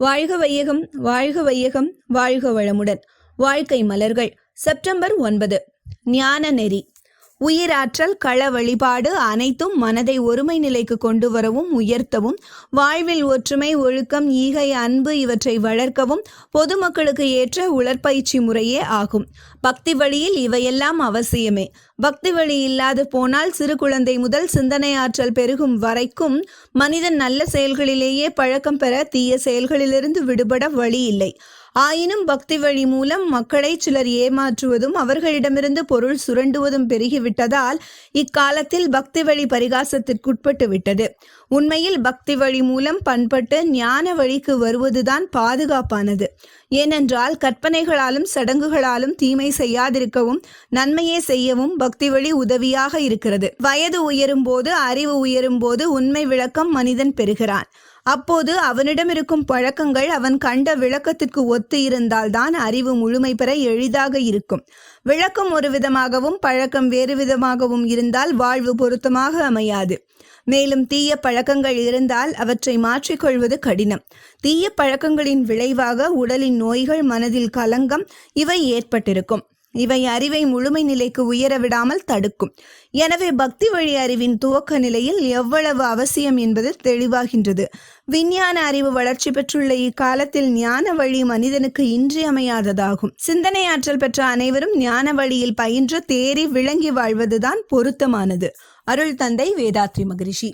வாழ்க வையகம், வாழ்க வையகம், வாழ்க வளமுடன். வாழ்க்கை மலர்கள். செப்டம்பர் 9. ஞான நெறி. உயிராற்றல், கள வழிபாடு அனைத்தும் மனதை ஒருமை நிலைக்கு கொண்டு வரவும் உயர்த்தவும், வாழ்வில் ஒற்றுமை, ஒழுக்கம், ஈகை, அன்பு இவற்றை வளர்க்கவும் பொதுமக்களுக்கு ஏற்ற உடற்பயிற்சி முறையே ஆகும். பக்தி வழியில் இவையெல்லாம் அவசியமே. பக்தி வழி இல்லாது போனால் சிறு குழந்தை முதல் சிந்தனை ஆற்றல் பெருகும் வரைக்கும் மனிதன் நல்ல செயல்களிலேயே பழக்கம் பெற தீய செயல்களிலிருந்து விடுபட வழி இல்லை. ஆயினும் பக்தி வழி மூலம் மக்களை சிலர் ஏமாற்றுவதும் அவர்களிடமிருந்து பொருள் சுரண்டுவதும் பெருகிவிட்டதால் இக்காலத்தில் பக்தி வழி பரிகாசத்திற்குட்பட்டு விட்டது. உண்மையில் பக்தி வழி மூலம் பண்பட்டு ஞான வழிக்கு வருவதுதான் பாதுகாப்பானது. ஏனென்றால் கற்பனைகளாலும் சடங்குகளாலும் தீமை செய்யாதிருக்கவும் நன்மையே செய்யவும் பக்தி வழி உதவியாக இருக்கிறது. வயது உயரும் போது, அறிவு உயரும் போது உண்மை விளக்கம் மனிதன் பெறுகிறான். அப்போது அவனிடம் இருக்கும் பழக்கங்கள் அவன் கண்ட விளக்கத்திற்கு ஒத்து இருந்தால்தான் அறிவு முழுமை பெற எளிதாக இருக்கும். விளக்கம் ஒரு விதமாகவும் பழக்கம் வேறு விதமாகவும் இருந்தால் வாழ்வு பொருத்தமாக அமையாது. மேலும் தீய பழக்கங்கள் இருந்தால் அவற்றை மாற்றிக்கொள்வது கடினம். தீய பழக்கங்களின் விளைவாக உடலின் நோய்கள், மனதில் கலங்கம் இவை ஏற்பட்டிருக்கும். இவை அறிவை முழுமை நிலைக்கு உயர விடாமல் தடுக்கும். எனவே பக்தி வழி அறிவின் துவக்க நிலையில் எவ்வளவு அவசியம் என்பது தெளிவாகின்றது. விஞ்ஞான அறிவு வளர்ச்சி பெற்றுள்ள இக்காலத்தில் ஞான வழி மனிதனுக்கு இன்றியமையாததாகும். சிந்தனை ஆற்றல் பெற்ற அனைவரும் ஞான வழியில் பயின்று தேறி விளங்கி வாழ்வதுதான் பொருத்தமானது. அருள் தந்தை வேதாத்ரி மகரிஷி.